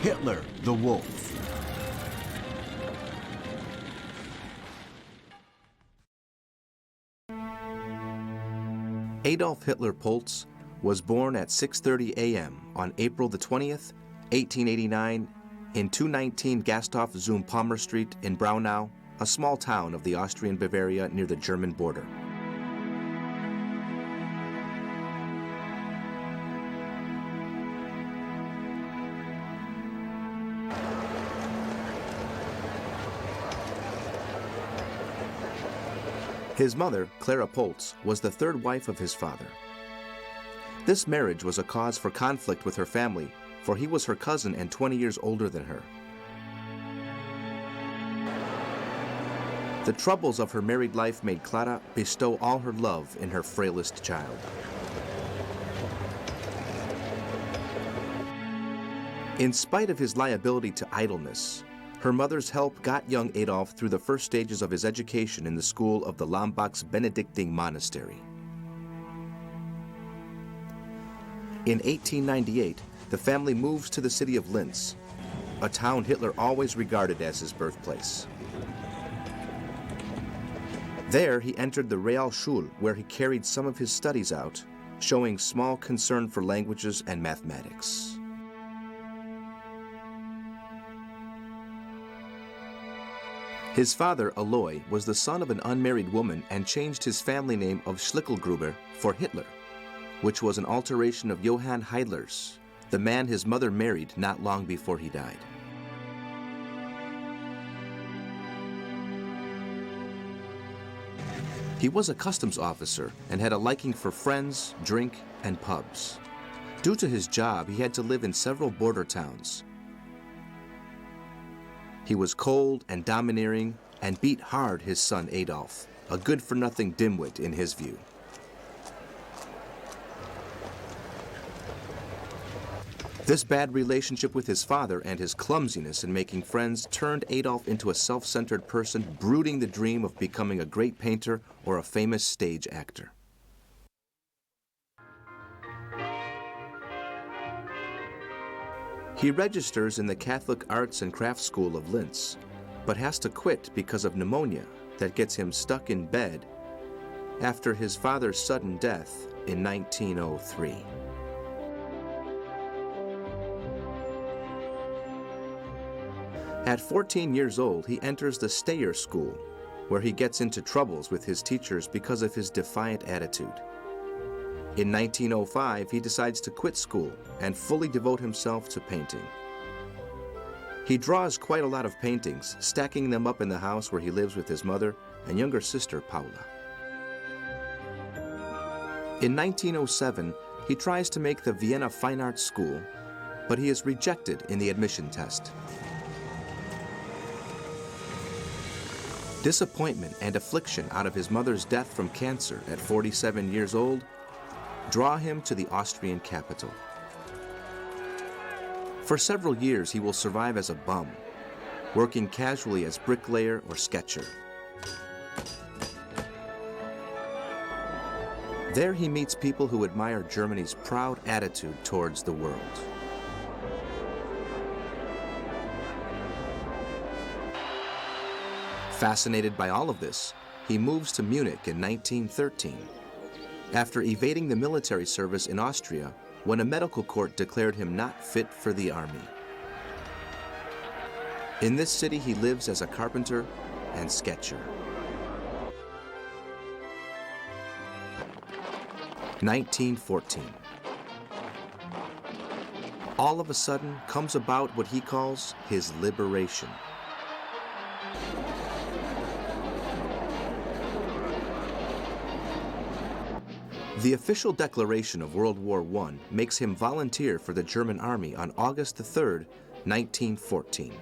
Hitler the Wolf. Adolf Hitler Poltz was born at 6:30 a.m. on April the 20th, 1889, in 219 Gasthof zum Palmer Street in Braunau, a small town of the Austrian Bavaria near the German border. His mother, Clara Poltz, was the third wife of his father. This marriage was a cause for conflict with her family, for he was her cousin and 20 years older than her. The troubles of her married life made Clara bestow all her love in her frailest child. In spite of his liability to idleness, her mother's help got young Adolf through the first stages of his education in the school of the Lambach's Benedictine monastery. In 1898, the family moves to the city of Linz, a town Hitler always regarded as his birthplace. There, he entered the Realschule, where he carried some of his studies out, showing small concern for languages and mathematics. His father, Aloy, was the son of an unmarried woman and changed his family name of Schlickelgruber for Hitler, which was an alteration of Johann Heidler's, the man his mother married not long before he died. He was a customs officer and had a liking for friends, drink, and pubs. Due to his job, he had to live in several border towns. He was cold and domineering and beat hard his son Adolf, a good-for-nothing dimwit in his view. This bad relationship with his father and his clumsiness in making friends turned Adolf into a self-centered person brooding the dream of becoming a great painter or a famous stage actor. He registers in the Catholic Arts and Crafts School of Linz, but has to quit because of pneumonia that gets him stuck in bed after his father's sudden death in 1903. At 14 years old, he enters the Steyr School, where he gets into troubles with his teachers because of his defiant attitude. In 1905, he decides to quit school and fully devote himself to painting. He draws quite a lot of paintings, stacking them up in the house where he lives with his mother and younger sister, Paula. In 1907, he tries to make the Vienna Fine Arts School, but he is rejected in the admission test. Disappointment and affliction out of his mother's death from cancer at 47 years old draw him to the Austrian capital. For several years, he will survive as a bum, working casually as bricklayer or sketcher. There he meets people who admire Germany's proud attitude towards the world. Fascinated by all of this, he moves to Munich in 1913. After evading the military service in Austria when a medical court declared him not fit for the army. In this city, he lives as a carpenter and sketcher. 1914. All of a sudden comes about what he calls his liberation. The official declaration of World War I makes him volunteer for the German army on August 3, 1914.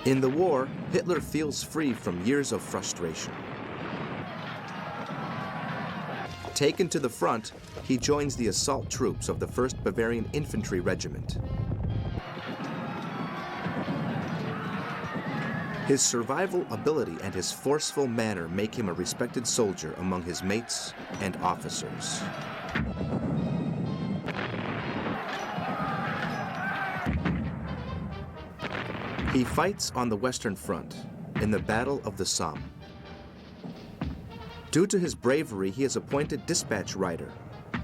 In the war, Hitler feels free from years of frustration. Taken to the front, he joins the assault troops of the 1st Bavarian Infantry Regiment. His survival ability and his forceful manner make him a respected soldier among his mates and officers. He fights on the Western Front in the Battle of the Somme. Due to his bravery, he is appointed dispatch rider,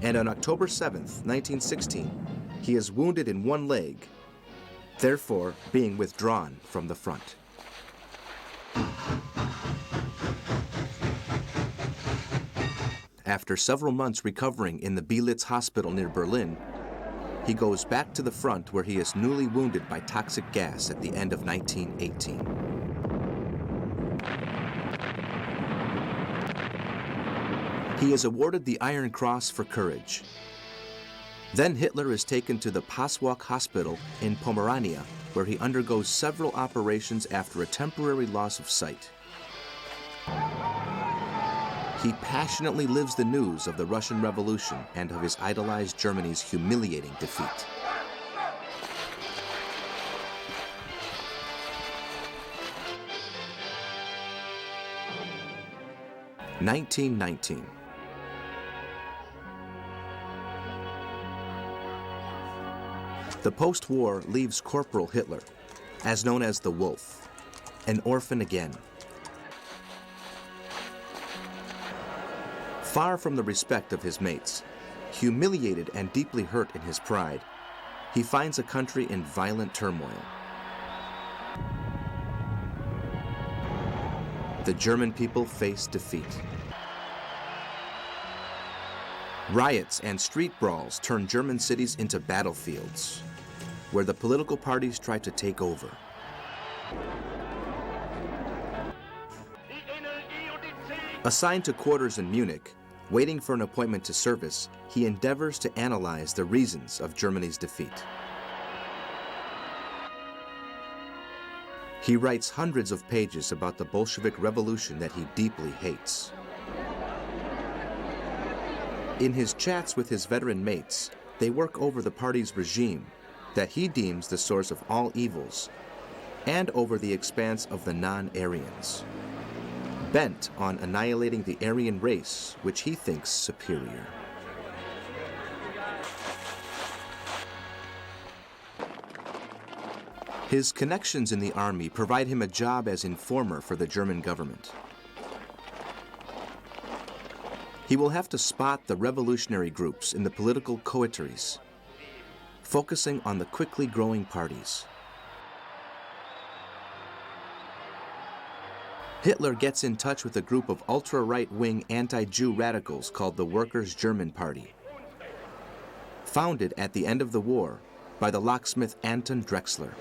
and on October 7th, 1916, he is wounded in one leg, therefore being withdrawn from the front. After several months recovering in the Belitz hospital near Berlin, he goes back to the front where he is newly wounded by toxic gas at the end of 1918. He is awarded the Iron Cross for courage. Then Hitler is taken to the Passwalk Hospital in Pomerania, where he undergoes several operations after a temporary loss of sight. He passionately lives the news of the Russian Revolution and of his idolized Germany's humiliating defeat. (1919) The post-war leaves Corporal Hitler, as known as the Wolf, an orphan again. Far from the respect of his mates, humiliated and deeply hurt in his pride, he finds a country in violent turmoil. The German people face defeat. Riots and street brawls turn German cities into battlefields, where the political parties try to take over. Assigned to quarters in Munich, waiting for an appointment to service, he endeavors to analyze the reasons of Germany's defeat. He writes hundreds of pages about the Bolshevik Revolution that he deeply hates. In his chats with his veteran mates, they work over the party's regime that he deems the source of all evils, and over the expanse of the non-Aryans, bent on annihilating the Aryan race, which he thinks superior. His connections in the army provide him a job as informer for the German government. He will have to spot the revolutionary groups in the political coteries, focusing on the quickly growing parties. Hitler gets in touch with a group of ultra-right-wing anti-Jew radicals called the Workers' German Party, founded at the end of the war by the locksmith Anton Drexler.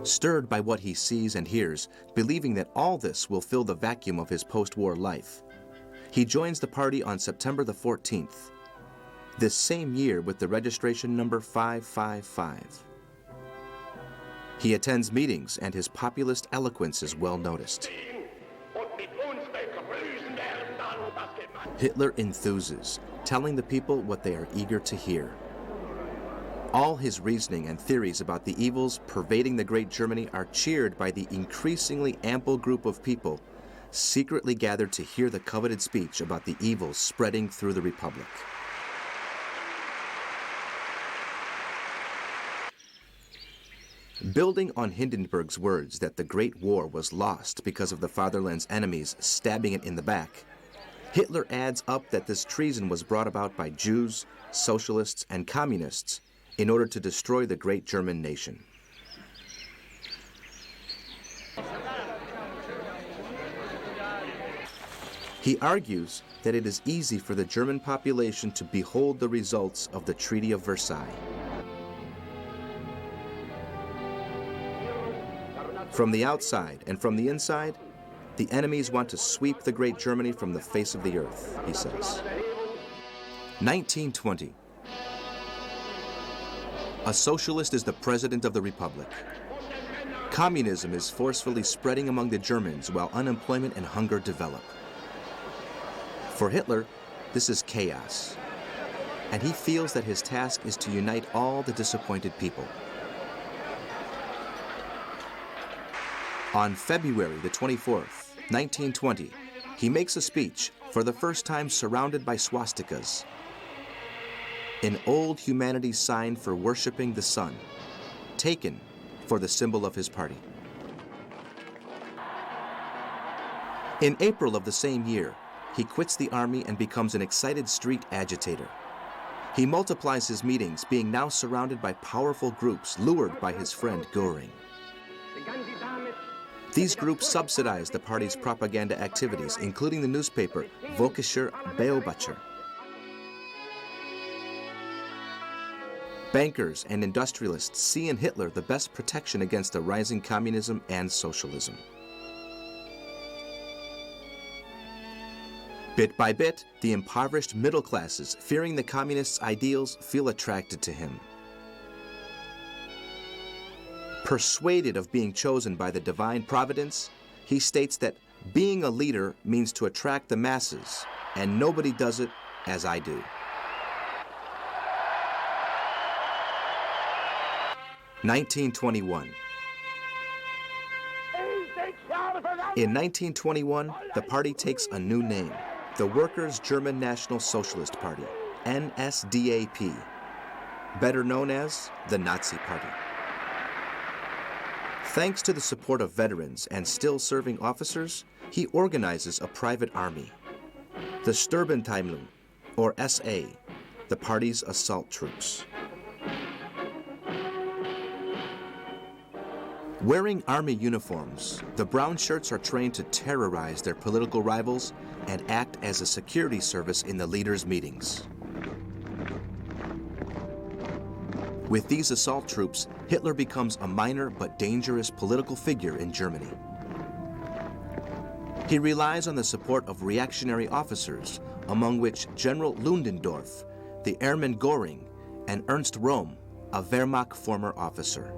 Stirred by what he sees and hears, believing that all this will fill the vacuum of his post-war life, he joins the party on September the 14th, this same year with the registration number 555. He attends meetings, and his populist eloquence is well noticed. Hitler enthuses, telling the people what they are eager to hear. All his reasoning and theories about the evils pervading the Great Germany are cheered by the increasingly ample group of people secretly gathered to hear the coveted speech about the evils spreading through the Republic. Building on Hindenburg's words that the Great War was lost because of the fatherland's enemies stabbing it in the back, Hitler adds up that this treason was brought about by Jews, socialists, and communists in order to destroy the great German nation. He argues that it is easy for the German population to behold the results of the Treaty of Versailles. From the outside and from the inside, the enemies want to sweep the great Germany from the face of the earth, he says. 1920. A socialist is the president of the Republic. Communism is forcefully spreading among the Germans while unemployment and hunger develop. For Hitler, this is chaos, and he feels that his task is to unite all the disappointed people. On February the 24th, 1920, he makes a speech, for the first time surrounded by swastikas. an old humanities sign for worshiping the sun, taken for the symbol of his party. In April of the same year, he quits the army and becomes an excited street agitator. He multiplies his meetings, being now surrounded by powerful groups lured by his friend Göring. These groups subsidize the party's propaganda activities, including the newspaper Völkischer Beobachter. Bankers and industrialists see in Hitler the best protection against the rising communism and socialism. Bit by bit, the impoverished middle classes, fearing the communists' ideals, feel attracted to him. Persuaded of being chosen by the divine providence, he states that being a leader means to attract the masses, and nobody does it as I do. (1921). In 1921, the party takes a new name, the Workers' German National Socialist Party, NSDAP, better known as the Nazi Party. Thanks to the support of veterans and still serving officers, he organizes a private army, the Sturmbannteilung, or SA, the party's assault troops. Wearing army uniforms, the brown shirts are trained to terrorize their political rivals and act as a security service in the leaders' meetings. With these assault troops, Hitler becomes a minor but dangerous political figure in Germany. He relies on the support of reactionary officers, among which General Ludendorff, the airman Göring, and Ernst Röhm, a Wehrmacht former officer.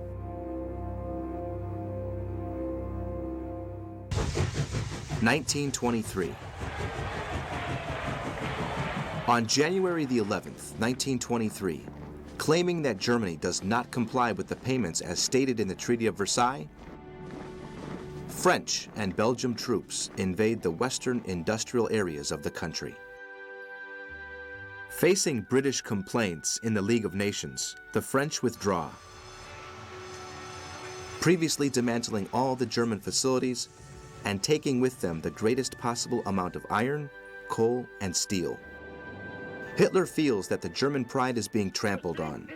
(1923). On January the 11th, 1923, claiming that Germany does not comply with the payments as stated in the Treaty of Versailles, French and Belgian troops invade the western industrial areas of the country. Facing British complaints in the League of Nations, the French withdraw, previously dismantling all the German facilities and taking with them the greatest possible amount of iron, coal, and steel. Hitler feels that the German pride is being trampled on.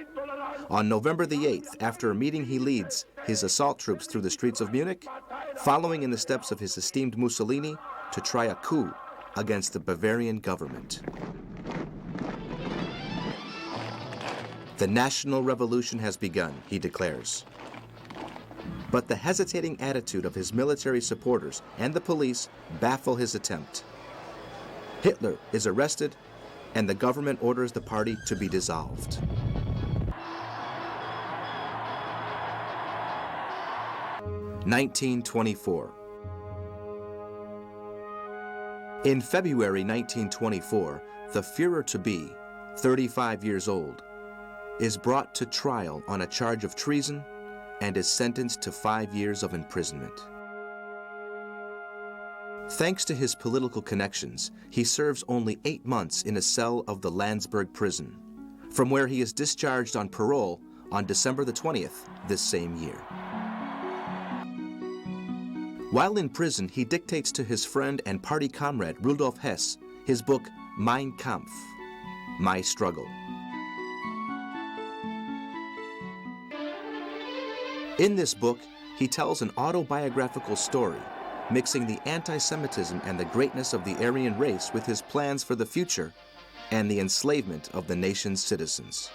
On November the 8th, after a meeting, he leads his assault troops through the streets of Munich, following in the steps of his esteemed Mussolini to try a coup against the Bavarian government. The national revolution has begun, he declares. But the hesitating attitude of his military supporters and the police baffle his attempt. Hitler is arrested, and the government orders the party to be dissolved. (1924). In February 1924, the Führer-to-be, 35 years old, is brought to trial on a charge of treason and is sentenced to 5 years of imprisonment. Thanks to his political connections, he serves only 8 months in a cell of the Landsberg prison, from where he is discharged on parole on December the 20th this same year. While in prison, he dictates to his friend and party comrade Rudolf Hess his book Mein Kampf, My Struggle. In this book, he tells an autobiographical story, mixing the anti-Semitism and the greatness of the Aryan race with his plans for the future and the enslavement of the nation's citizens.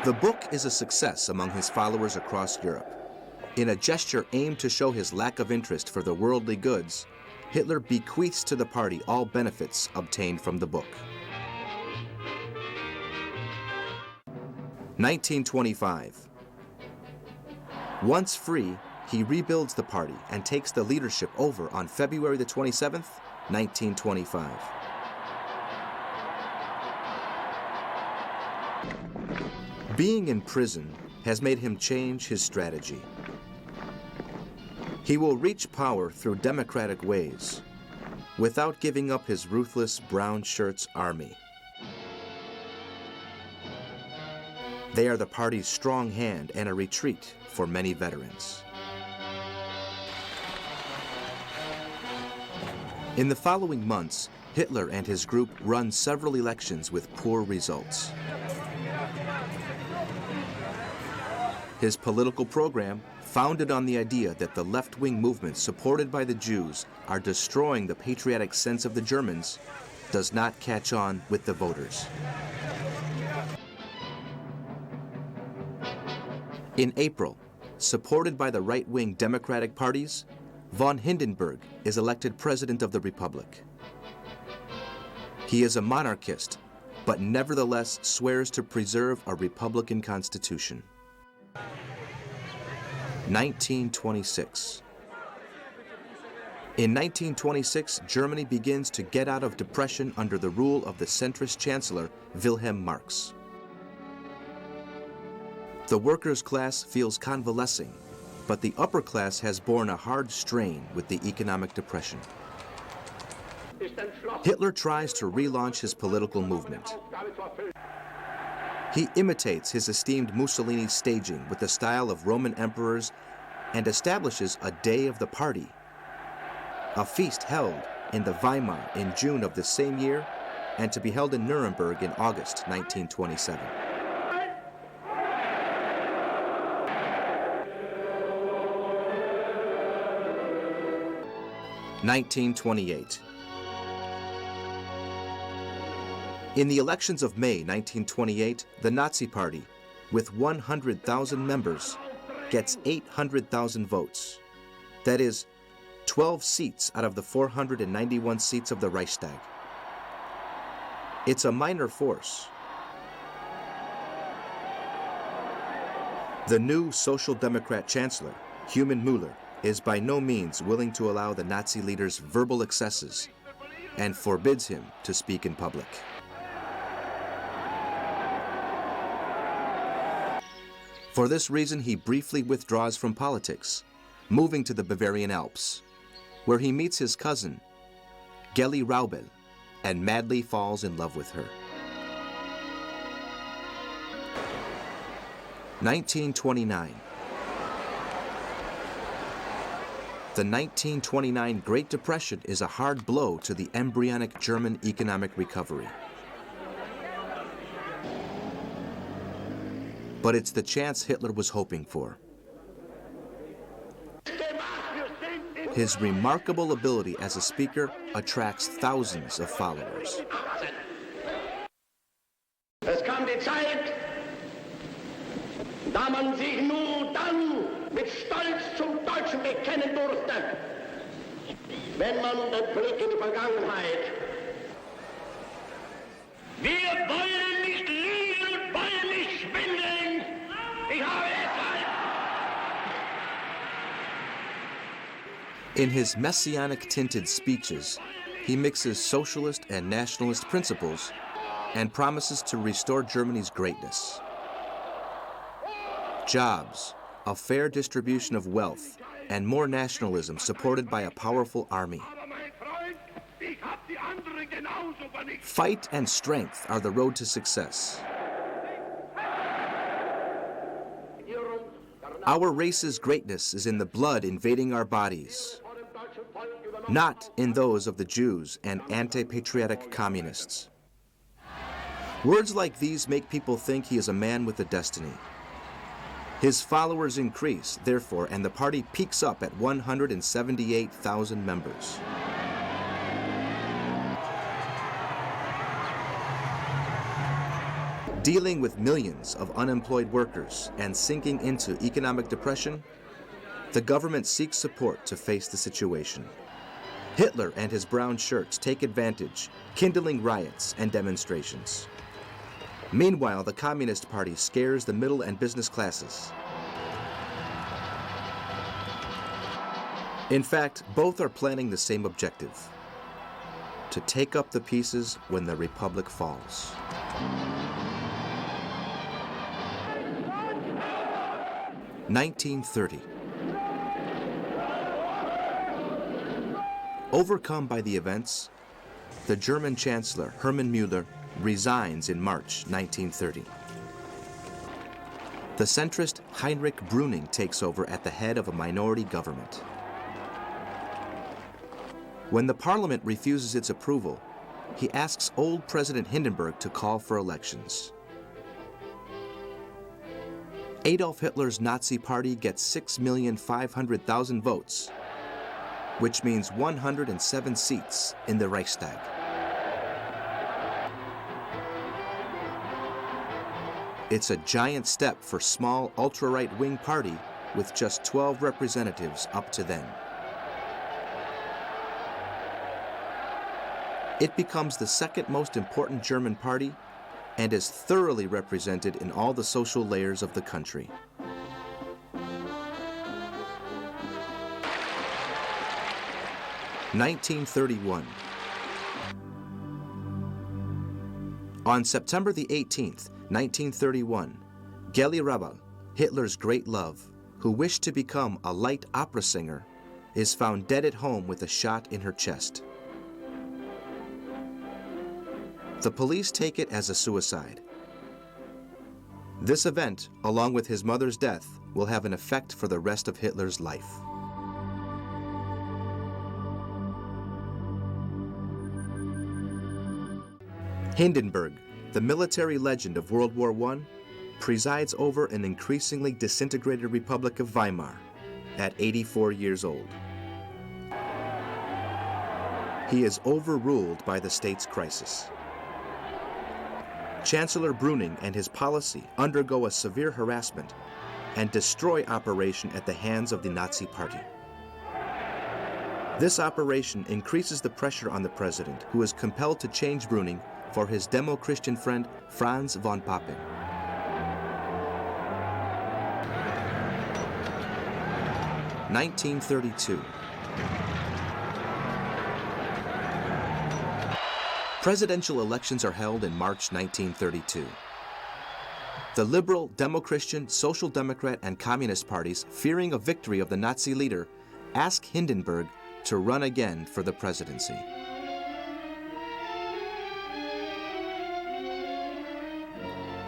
The book is a success among his followers across Europe. In a gesture aimed to show his lack of interest for the worldly goods, Hitler bequeaths to the party all benefits obtained from the book. 1925. Once free, he rebuilds the party and takes the leadership over on February the 27th, 1925. Being in prison has made him change his strategy. He will reach power through democratic ways. without giving up his ruthless brown shirts army. They are the party's strong hand and a retreat for many veterans. In the following months, Hitler and his group run several elections with poor results. His political program, founded on the idea that the left-wing movements supported by the Jews are destroying the patriotic sense of the Germans, does not catch on with the voters. In April, supported by the right-wing Democratic parties, von Hindenburg is elected President of the Republic. He is a monarchist, but nevertheless swears to preserve a Republican constitution. 1926. In 1926, Germany begins to get out of depression under the rule of the centrist chancellor, Wilhelm Marx. The workers' class feels convalescing, but the upper class has borne a hard strain with the economic depression. Hitler tries to relaunch his political movement. He imitates his esteemed Mussolini's staging with the style of Roman emperors and establishes a Day of the Party, a feast held in the Weimar in June of the same year and to be held in Nuremberg in August 1927. 1928. In the elections of May 1928, the Nazi Party, with 100,000 members, gets 800,000 votes. That is, 12 seats out of the 491 seats of the Reichstag. It's a minor force. The new Social Democrat Chancellor, Human Müller, is by no means willing to allow the Nazi leader's verbal excesses and forbids him to speak in public. For this reason, he briefly withdraws from politics, moving to the Bavarian Alps, where he meets his cousin, Geli Raubal, and madly falls in love with her. 1929. The 1929 Great Depression is a hard blow to the embryonic German economic recovery. But it's the chance Hitler was hoping for. His remarkable ability as a speaker attracts thousands of followers. Es kam die Zeit, da man sich nur dann mit Stolz zum Deutschen bekennen durfte, wenn man den Blick in die Vergangenheit. Wir wollen nicht liegen und wollen nicht schwindeln. Ich habe es. In his messianic-tinted speeches, he mixes socialist and nationalist principles and promises to restore Germany's greatness. Jobs, a fair distribution of wealth, and more nationalism supported by a powerful army. Fight and strength are the road to success. Our race's greatness is in the blood invading our bodies, not in those of the Jews and anti-patriotic communists. Words like these make people think he is a man with a destiny. His followers increase, therefore, and the party peaks up at 178,000 members. Dealing with millions of unemployed workers and sinking into economic depression, the government seeks support to face the situation. Hitler and his brown shirts take advantage, kindling riots and demonstrations. Meanwhile, the Communist Party scares the middle and business classes. In fact, both are planning the same objective: to take up the pieces when the Republic falls. "1930. Overcome by the events, the German Chancellor Hermann Müller resigns in March 1930. The centrist Heinrich Brüning takes over at the head of a minority government. When the parliament refuses its approval, he asks old President Hindenburg to call for elections. Adolf Hitler's Nazi Party gets 6,500,000 votes, which means 107 seats in the Reichstag. It's a giant step for small ultra-right-wing party with just 12 representatives up to then. It becomes the second most important German party and is thoroughly represented in all the social layers of the country. (1931) On September the 18th, 1931, Geli Rabbal, Hitler's great love, who wished to become a light opera singer, is found dead at home with a shot in her chest. The police take it as a suicide. This event, along with his mother's death, will have an effect for the rest of Hitler's life. Hindenburg, the military legend of World War I, presides over an increasingly disintegrated Republic of Weimar at 84 years old. He is overruled by the state's crisis. Chancellor Brüning and his policy undergo a severe harassment and destroy operation at the hands of the Nazi Party. This operation increases the pressure on the president, who is compelled to change Brüning for his demo-Christian friend Franz von Papen. (1932) Presidential elections are held in March 1932. The liberal, demo-Christian, social democrat, and communist parties, fearing a victory of the Nazi leader, ask Hindenburg to run again for the presidency.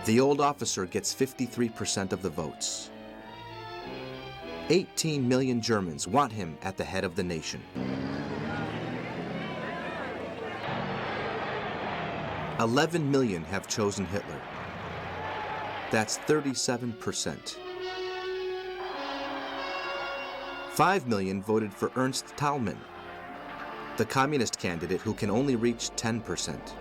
The old officer gets 53% of the votes. 18 million Germans want him at the head of the nation. 11 million have chosen Hitler. That's 37%. 5 million voted for Ernst Thälmann, the communist candidate who can only reach 10%.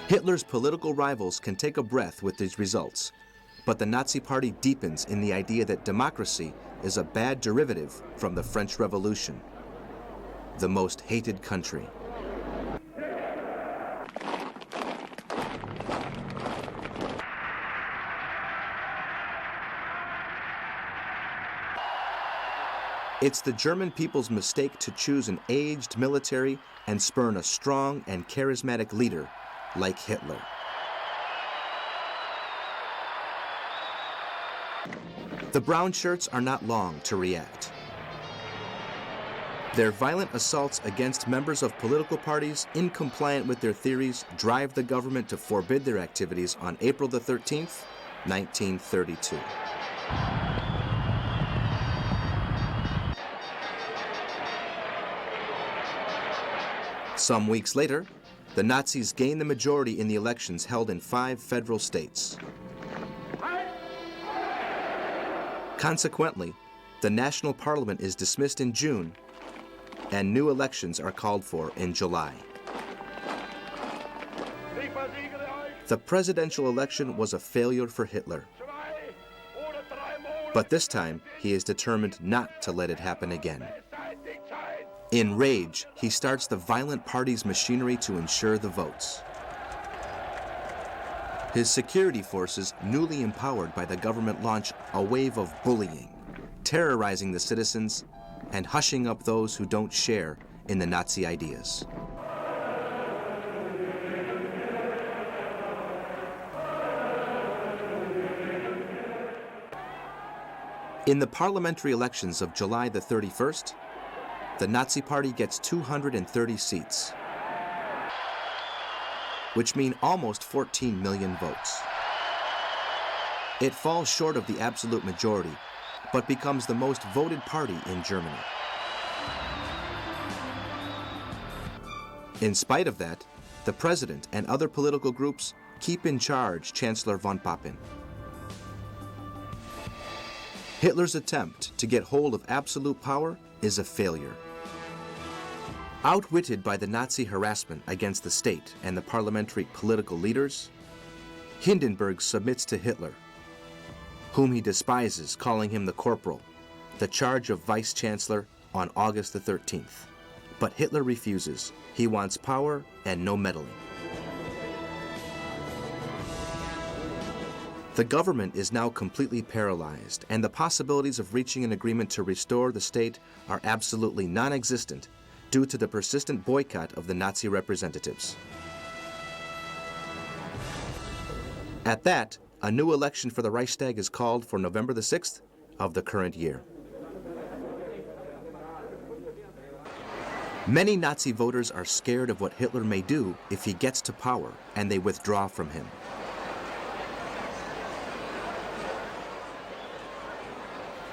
Hitler's political rivals can take a breath with these results, but the Nazi Party deepens in the idea that democracy is a bad derivative from the French Revolution, the most hated country. It's the German people's mistake to choose an aged military and spurn a strong and charismatic leader like Hitler. The brown shirts are not long to react. Their violent assaults against members of political parties incompliant with their theories drive the government to forbid their activities on April the 13th, 1932. Some weeks later, the Nazis gain the majority in the elections held in 5 federal states. Consequently, the national parliament is dismissed in June, and new elections are called for in July. The presidential election was a failure for Hitler. But this time, he is determined not to let it happen again. In rage, he starts the violent party's machinery to ensure the votes. His security forces, newly empowered by the government, launch a wave of bullying, terrorizing the citizens and hushing up those who don't share in the Nazi ideas. In the parliamentary elections of July the 31st, the Nazi Party gets 230 seats, which mean almost 14 million votes. It falls short of the absolute majority, but becomes the most voted party in Germany. In spite of that, the president and other political groups keep in charge Chancellor von Papen. Hitler's attempt to get hold of absolute power is a failure. Outwitted by the Nazi harassment against the state and the parliamentary political leaders, Hindenburg submits to Hitler, whom he despises, calling him the corporal, the charge of vice-chancellor on August the 13th. But Hitler refuses. He wants power and no meddling. The government is now completely paralyzed, and the possibilities of reaching an agreement to restore the state are absolutely non-existent due to the persistent boycott of the Nazi representatives. At that, a new election for the Reichstag is called for November the 6th of the current year. Many Nazi voters are scared of what Hitler may do if he gets to power, and they withdraw from him.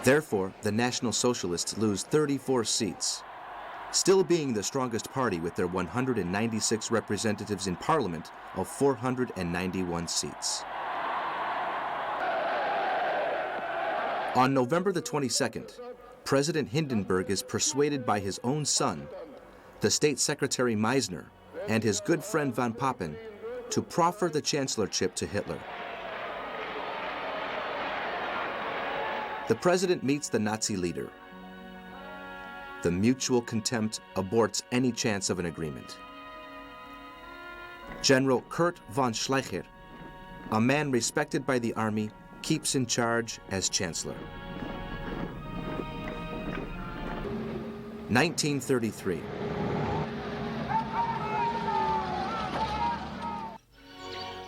Therefore, the National Socialists lose 34 seats, still being the strongest party with their 196 representatives in parliament of 491 seats. On November the 22nd, President Hindenburg is persuaded by his own son, the State Secretary Meisner, and his good friend von Papen to proffer the chancellorship to Hitler. The president meets the Nazi leader. The mutual contempt aborts any chance of an agreement. General Kurt von Schleicher, a man respected by the army, keeps in charge as chancellor. 1933.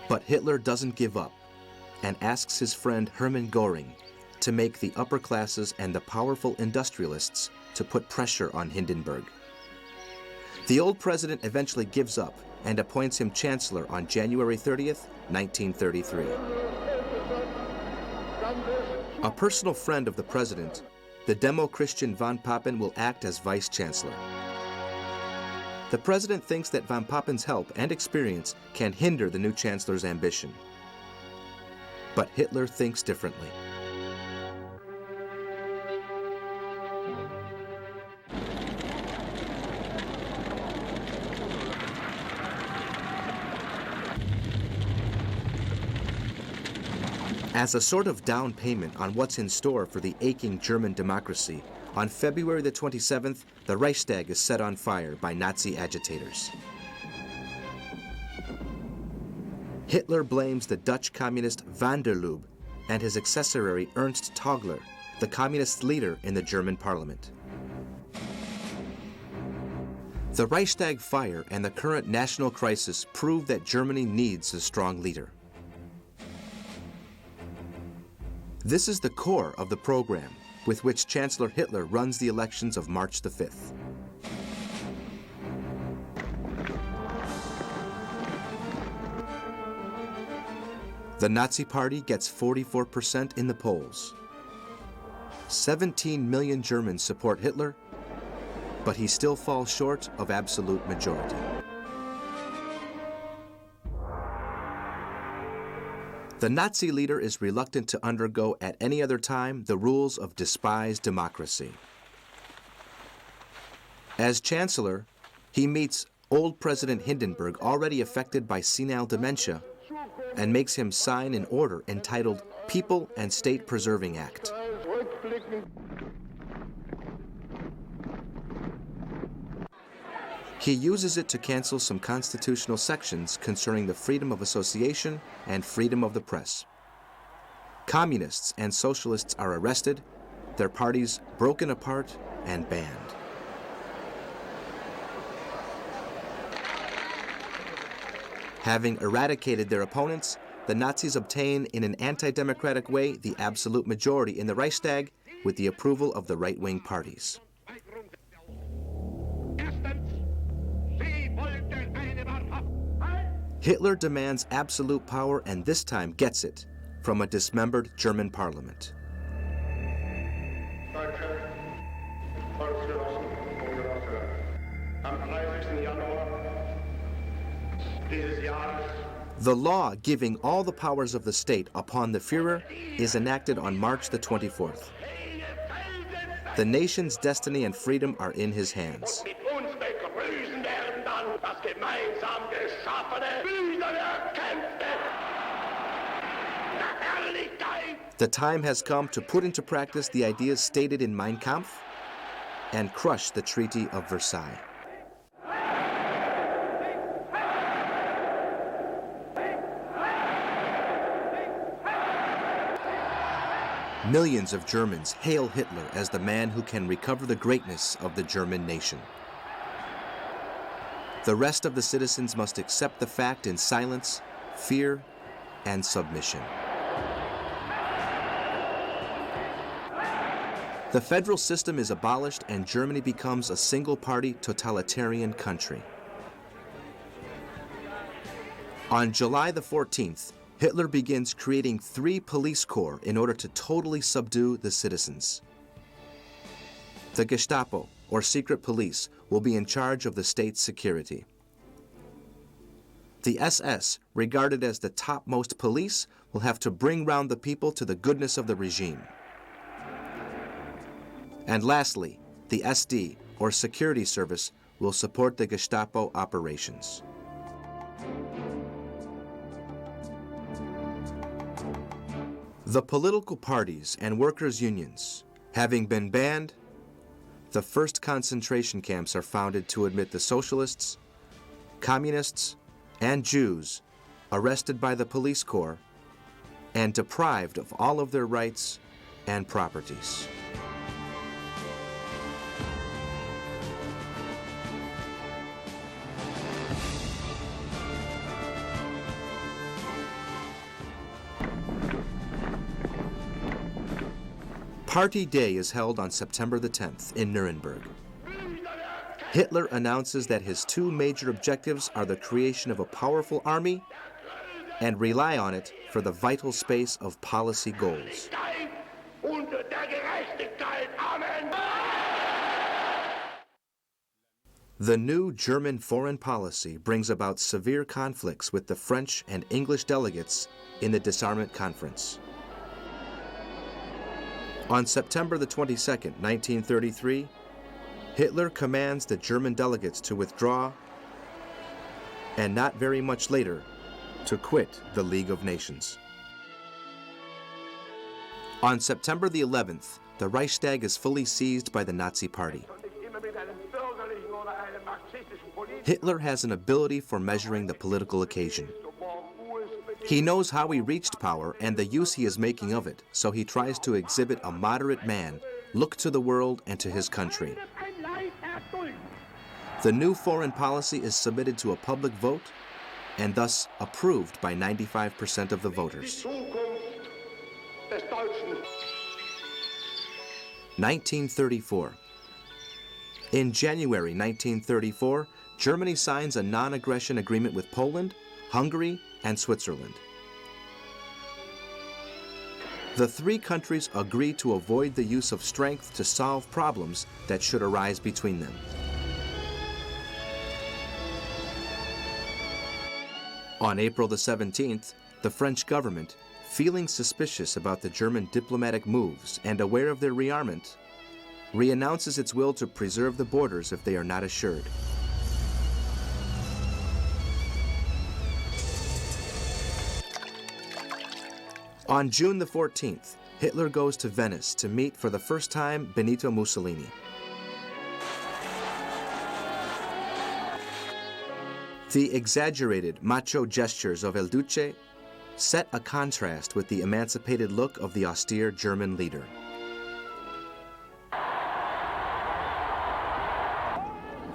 But Hitler doesn't give up and asks his friend Hermann Göring to make the upper classes and the powerful industrialists to put pressure on Hindenburg. The old president eventually gives up and appoints him chancellor on January 30th, 1933. A personal friend of the president, the Demo-Christian von Papen will act as vice-chancellor. The president thinks that von Papen's help and experience can hinder the new chancellor's ambition. But Hitler thinks differently. As a sort of down payment on what's in store for the aching German democracy, on February the 27th, the Reichstag is set on fire by Nazi agitators. Hitler blames the Dutch communist van der Lubbe and his accessory Ernst Togler, the communist leader in the German parliament. The Reichstag fire and the current national crisis prove that Germany needs a strong leader. This is the core of the program with which Chancellor Hitler runs the elections of March the 5th. The Nazi Party gets 44% in the polls. 17 million Germans support Hitler, but he still falls short of absolute majority. The Nazi leader is reluctant to undergo at any other time the rules of despised democracy. As chancellor, he meets old President Hindenburg, already affected by senile dementia, and makes him sign an order entitled People and State Preserving Act. He uses it to cancel some constitutional sections concerning the freedom of association and freedom of the press. Communists and socialists are arrested, their parties broken apart and banned. Having eradicated their opponents, the Nazis obtain in an anti-democratic way the absolute majority in the Reichstag with the approval of the right-wing parties. Hitler demands absolute power and this time gets it from a dismembered German parliament. Deutsche Volksgenossen und Genossinnen, am 30. Januar dieses Jahres The law giving all the powers of the state upon the Führer is enacted on March the 24th. The nation's destiny and freedom are in his hands. mit uns begrüßen werden dann das gemeinsam geschaffene, mühsam erkämpfte Herrlichkeit. The time has come to put into practice the ideas stated in Mein Kampf and crush the Treaty of Versailles. Millions of Germans hail Hitler as the man who can recover the greatness of the German nation. The rest of the citizens must accept the fact in silence, fear, and submission. The federal system is abolished and Germany becomes a single-party totalitarian country. On July the 14th, Hitler begins creating 3 police corps in order to totally subdue the citizens. The Gestapo, or secret police, will be in charge of the state's security. The SS, regarded as the topmost police, will have to bring round the people to the goodness of the regime. And lastly, the SD, or security service, will support the Gestapo operations. The political parties and workers' unions, having been banned, the first concentration camps are founded to admit the socialists, communists, and Jews arrested by the police corps and deprived of all of their rights and properties. Party Day is held on September the 10th in Nuremberg. Hitler announces that his 2 major objectives are the creation of a powerful army and rely on it for the vital space of policy goals. The new German foreign policy brings about severe conflicts with the French and English delegates in the Disarmament Conference. On September the 22nd, 1933, Hitler commands the German delegates to withdraw and not very much later to quit the League of Nations. On September the 11th, the Reichstag is fully seized by the Nazi Party. Hitler has an ability for measuring the political occasion. He knows how he reached power and the use he is making of it, so he tries to exhibit a moderate man, look to the world and to his country. The new foreign policy is submitted to a public vote and thus approved by 95% of the voters. 1934. In January 1934, Germany signs a non-aggression agreement with Poland, Hungary, and Switzerland. The 3 countries agree to avoid the use of strength to solve problems that should arise between them. On April the 17th, the French government, feeling suspicious about the German diplomatic moves and aware of their rearmament, re-announces its will to preserve the borders if they are not assured. On June the 14th, Hitler goes to Venice to meet for the first time Benito Mussolini. The exaggerated, macho gestures of El Duce set a contrast with the emancipated look of the austere German leader.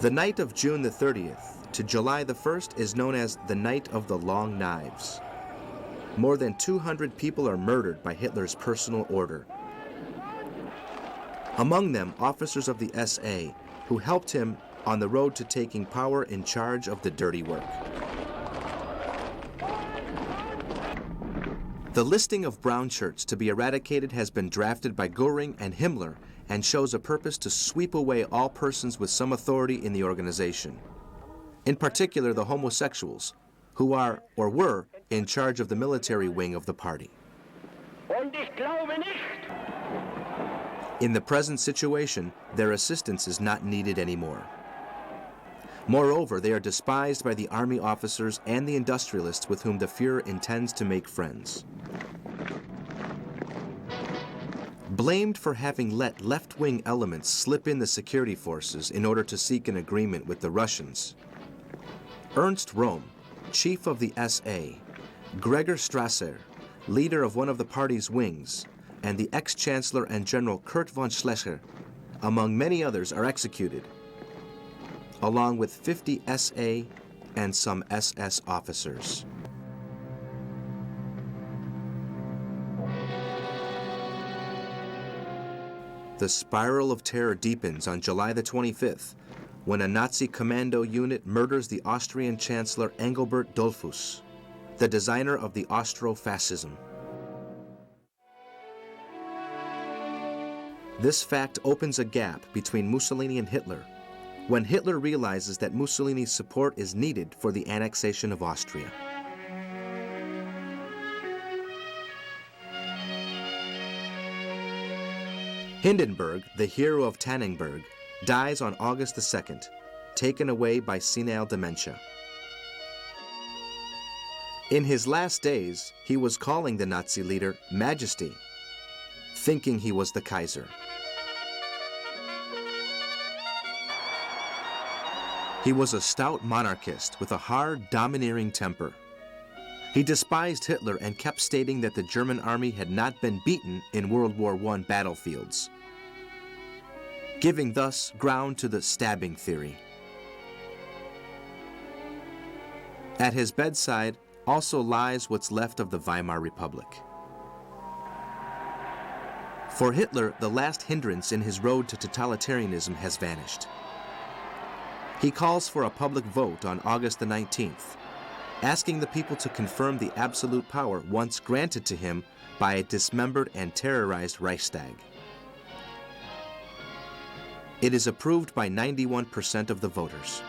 The night of June the 30th to July the 1st is known as the Night of the Long Knives. More than 200 people are murdered by Hitler's personal order. Among them, officers of the SA, who helped him on the road to taking power in charge of the dirty work. The listing of brown shirts to be eradicated has been drafted by Göring and Himmler and shows a purpose to sweep away all persons with some authority in the organization. In particular, the homosexuals, who are or were in charge of the military wing of the party. Und ich glaube nicht. In the present situation, their assistance is not needed anymore. Moreover, they are despised by the army officers and the industrialists with whom the Führer intends to make friends. Blamed for having let left-wing elements slip in the security forces in order to seek an agreement with the Russians, Ernst Röhm, chief of the SA, Gregor Strasser, leader of one of the party's wings, and the ex-chancellor and general Kurt von Schleicher, among many others, are executed, along with 50 SA and some SS officers. The spiral of terror deepens on July the 25th, when a Nazi commando unit murders the Austrian Chancellor Engelbert Dollfuss, the designer of the Austro-fascism. This fact opens a gap between Mussolini and Hitler, when Hitler realizes that Mussolini's support is needed for the annexation of Austria. Hindenburg, the hero of Tannenberg, dies on August the 2nd, taken away by senile dementia. In his last days, he was calling the Nazi leader Majesty, thinking he was the Kaiser. He was a stout monarchist with a hard, domineering temper. He despised Hitler and kept stating that the German army had not been beaten in World War I battlefields, giving thus ground to the stabbing theory. At his bedside also lies what's left of the Weimar Republic. For Hitler, the last hindrance in his road to totalitarianism has vanished. He calls for a public vote on August the 19th, asking the people to confirm the absolute power once granted to him by a dismembered and terrorized Reichstag. It is approved by 91% of the voters.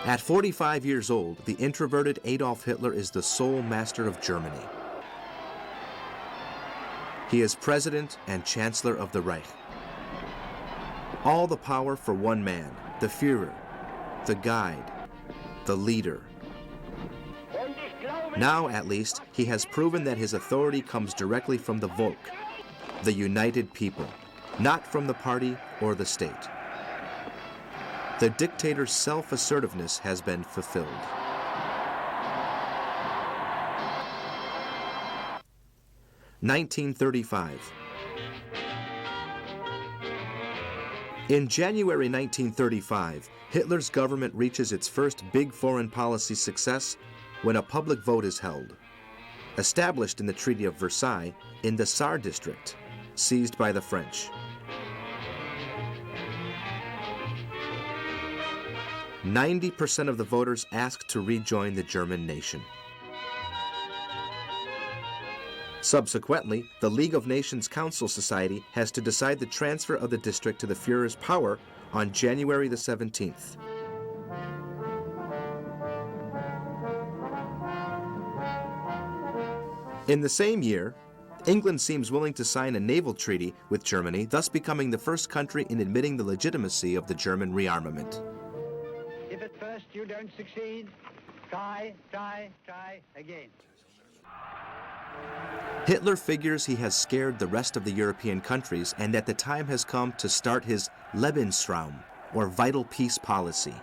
At 45 years old, the introverted Adolf Hitler is the sole master of Germany. He is president and chancellor of the Reich. All the power for one man, the Führer, the guide, the leader. Now, at least, he has proven that his authority comes directly from the Volk, the united people, not from the party or the state. The dictator's self-assertiveness has been fulfilled. (1935) In January 1935, Hitler's government reaches its first big foreign policy success when a public vote is held, established in the Treaty of Versailles in the Saar district, seized by the French. 90% of the voters asked to rejoin the German nation. Subsequently, the League of Nations Council Society has to decide the transfer of the district to the Führer's power on January the 17th. In the same year, England seems willing to sign a naval treaty with Germany, thus becoming the first country in admitting the legitimacy of the German rearmament. If at first you don't succeed, try again. Hitler figures he has scared the rest of the European countries and that the time has come to start his Lebensraum, or vital peace policy.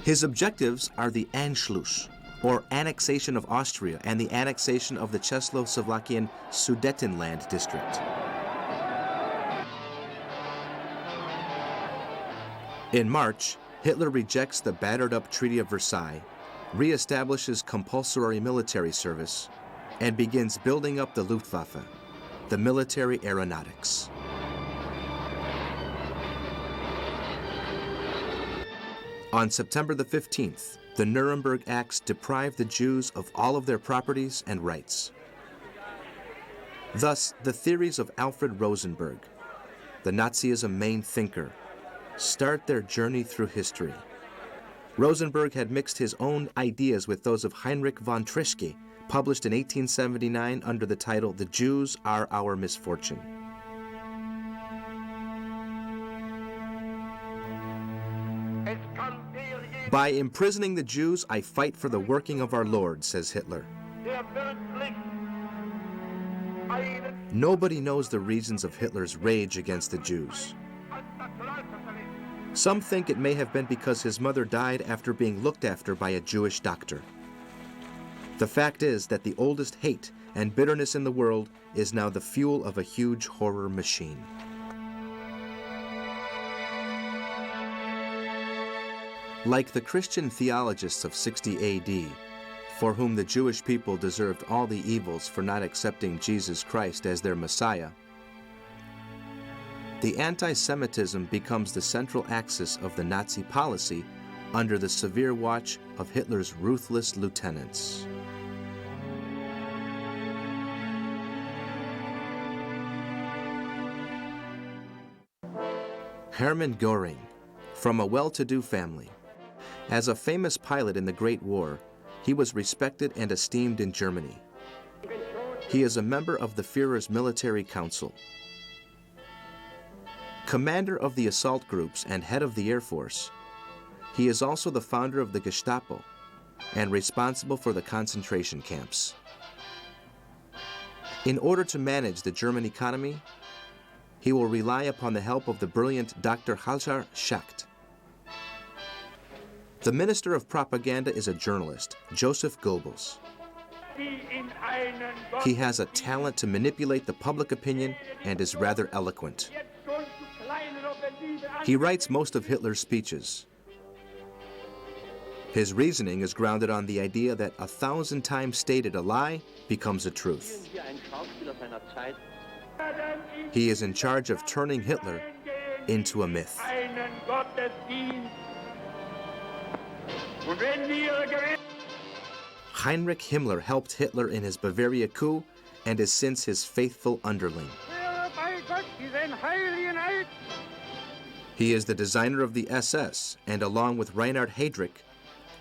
His objectives are the Anschluss, or annexation of Austria, and the annexation of the Czechoslovakian Sudetenland district. In March, Hitler rejects the battered-up Treaty of Versailles, re-establishes compulsory military service, and begins building up the Luftwaffe, the military aeronautics. On September the 15th, the Nuremberg Acts deprived the Jews of all of their properties and rights. Thus, the theories of Alfred Rosenberg, the Nazism main thinker, start their journey through history. Rosenberg had mixed his own ideas with those of Heinrich von Treitschke, published in 1879 under the title "The Jews Are Our Misfortune." By imprisoning the Jews, I fight for the working of our Lord, says Hitler. Nobody knows the reasons of Hitler's rage against the Jews. Some think it may have been because his mother died after being looked after by a Jewish doctor. The fact is that the oldest hate and bitterness in the world is now the fuel of a huge horror machine. Like the Christian theologists of 60 AD, for whom the Jewish people deserved all the evils for not accepting Jesus Christ as their Messiah, the anti-Semitism becomes the central axis of the Nazi policy under the severe watch of Hitler's ruthless lieutenants. Hermann Göring, from a well-to-do family. As a famous pilot in the Great War, he was respected and esteemed in Germany. He is a member of the Führer's military council. Commander of the assault groups and head of the Air Force, he is also the founder of the Gestapo and responsible for the concentration camps. In order to manage the German economy, he will rely upon the help of the brilliant Dr. Halscher Schacht. The Minister of Propaganda is a journalist, Joseph Goebbels. He has a talent to manipulate the public opinion and is rather eloquent. He writes most of Hitler's speeches. His reasoning is grounded on the idea that 1,000 times stated a lie becomes a truth. He is in charge of turning Hitler into a myth. Heinrich Himmler helped Hitler in his Bavaria coup and is since his faithful underling. He is the designer of the SS and, along with Reinhard Heydrich,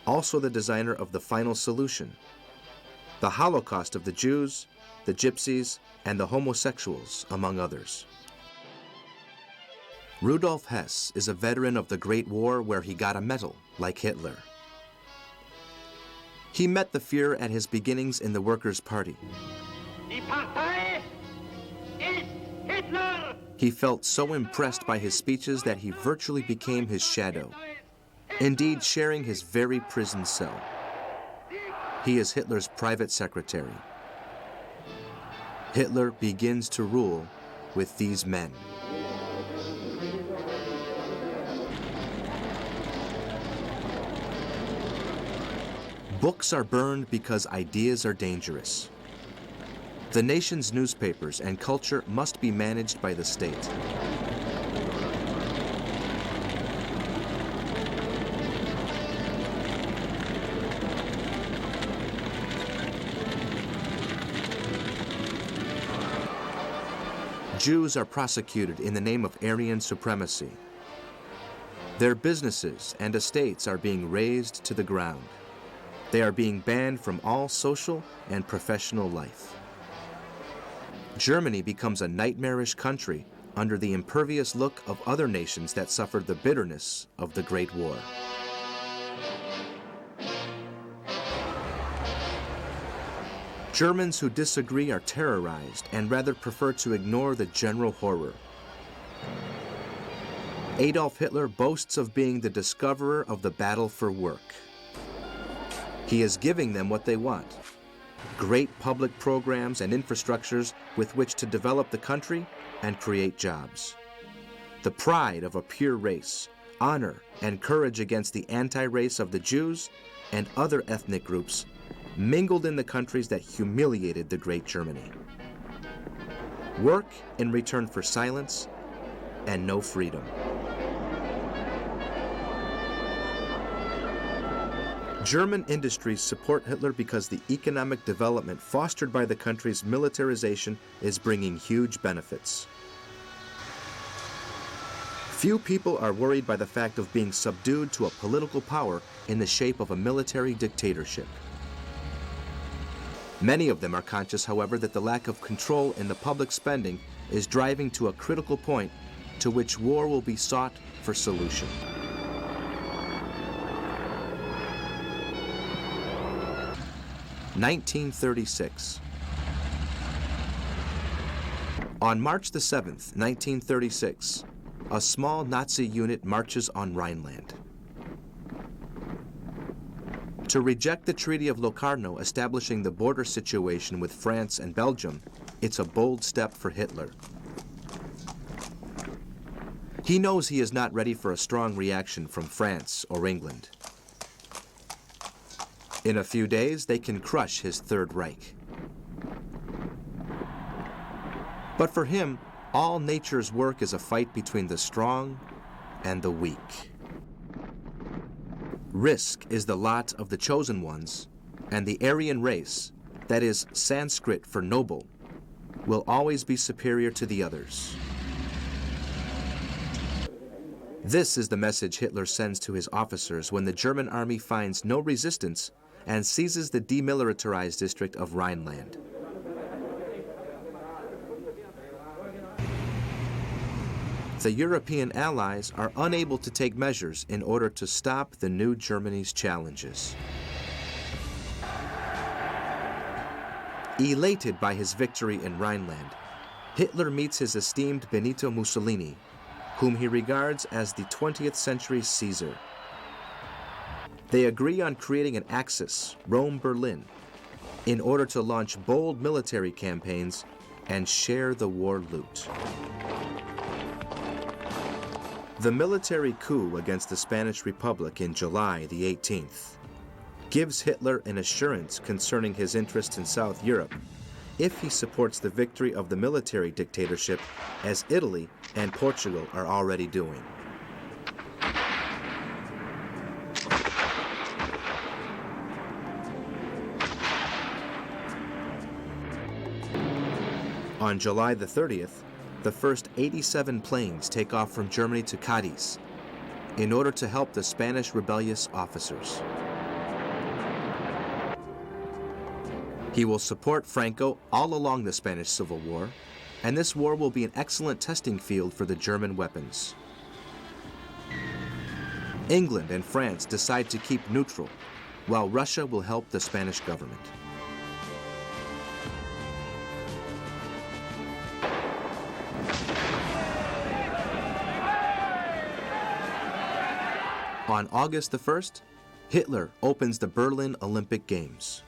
also the designer of the final solution, the Holocaust of the Jews, the Gypsies, and the homosexuals, among others. Rudolf Hess is a veteran of the Great War where he got a medal, like Hitler. He met the Führer at his beginnings in the Workers' Party. Die Partei ist Hitler! He felt so impressed by his speeches that he virtually became his shadow, indeed sharing his very prison cell. He is Hitler's private secretary. Hitler begins to rule with these men. Books are burned because ideas are dangerous. The nation's newspapers and culture must be managed by the state. Jews are prosecuted in the name of Aryan supremacy. Their businesses and estates are being razed to the ground. They are being banned from all social and professional life. Germany becomes a nightmarish country under the impervious look of other nations that suffered the bitterness of the Great War. Germans who disagree are terrorized and rather prefer to ignore the general horror. Adolf Hitler boasts of being the discoverer of the battle for work. He is giving them what they want: great public programs and infrastructures with which to develop the country and create jobs. The pride of a pure race, honor and courage against the anti-race of the Jews and other ethnic groups mingled in the countries that humiliated the Great Germany. Work in return for silence and no freedom. German industries support Hitler because the economic development fostered by the country's militarization is bringing huge benefits. Few people are worried by the fact of being subdued to a political power in the shape of a military dictatorship. Many of them are conscious, however, that the lack of control in the public spending is driving to a critical point to which war will be sought for solution. (1936). On March the 7th, 1936, a small Nazi unit marches on Rhineland. To reject the Treaty of Locarno establishing the border situation with France and Belgium, it's a bold step for Hitler. He knows he is not ready for a strong reaction from France or England. In a few days, they can crush his Third Reich. But for him, all nature's work is a fight between the strong and the weak. Risk is the lot of the chosen ones, and the Aryan race, that is Sanskrit for noble, will always be superior to the others. This is the message Hitler sends to his officers when the German army finds no resistance and seizes the demilitarized district of Rhineland. The European allies are unable to take measures in order to stop the new Germany's challenges. Elated by his victory in Rhineland, Hitler meets his esteemed Benito Mussolini, whom he regards as the 20th century's Caesar. They agree on creating an axis, Rome-Berlin, in order to launch bold military campaigns and share the war loot. The military coup against the Spanish Republic in July the 18th gives Hitler an assurance concerning his interest in South Europe if he supports the victory of the military dictatorship as Italy and Portugal are already doing. On July the 30th, the first 87 planes take off from Germany to Cadiz in order to help the Spanish rebellious officers. He will support Franco all along the Spanish Civil War, and this war will be an excellent testing field for the German weapons. England and France decide to keep neutral, while Russia will help the Spanish government. On August the 1st, Hitler opens the Berlin Olympic Games.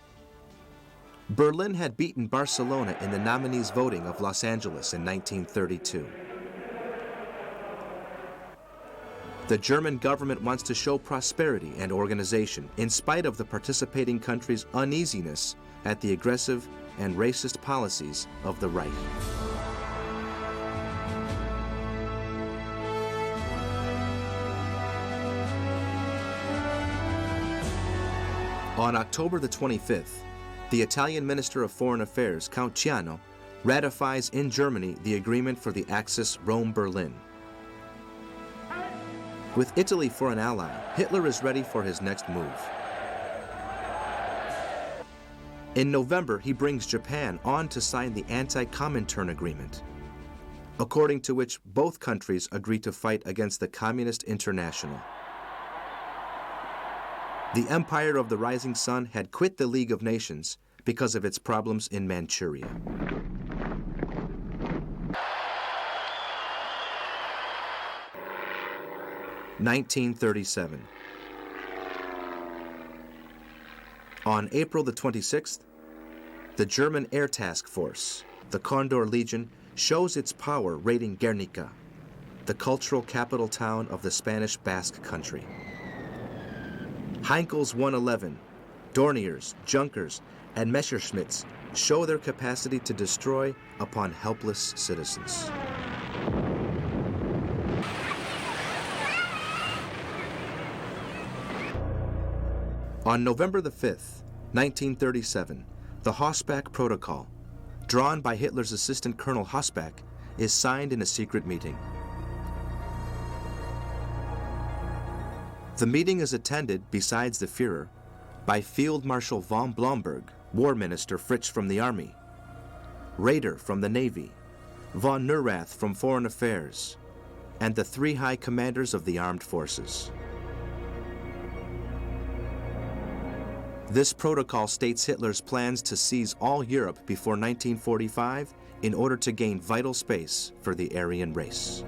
Berlin had beaten Barcelona in the nominees' voting of Los Angeles in 1932. The German government wants to show prosperity and organization in spite of the participating country's uneasiness at the aggressive and racist policies of the Reich. On October the 25th, the Italian Minister of Foreign Affairs, Count Ciano, ratifies in Germany the agreement for the Axis Rome-Berlin. With Italy for an ally, Hitler is ready for his next move. In November, he brings Japan on to sign the Anti-Comintern Agreement, according to which both countries agree to fight against the Communist International. The Empire of the Rising Sun had quit the League of Nations because of its problems in Manchuria. (1937). On April the 26th, the German Air Task Force, the Condor Legion, shows its power raiding Guernica, the cultural capital town of the Spanish Basque Country. Heinkel's 111, Dorniers, Junkers, and Messerschmitts show their capacity to destroy upon helpless citizens. On November the 5th, 1937, the Hossbach Protocol, drawn by Hitler's assistant Colonel Hossbach, is signed in a secret meeting. The meeting is attended, besides the Führer, by Field Marshal von Blomberg, War Minister Fritsch from the Army, Raeder from the Navy, von Neurath from Foreign Affairs, and the 3 high commanders of the armed forces. This protocol states Hitler's plans to seize all Europe before 1945 in order to gain vital space for the Aryan race.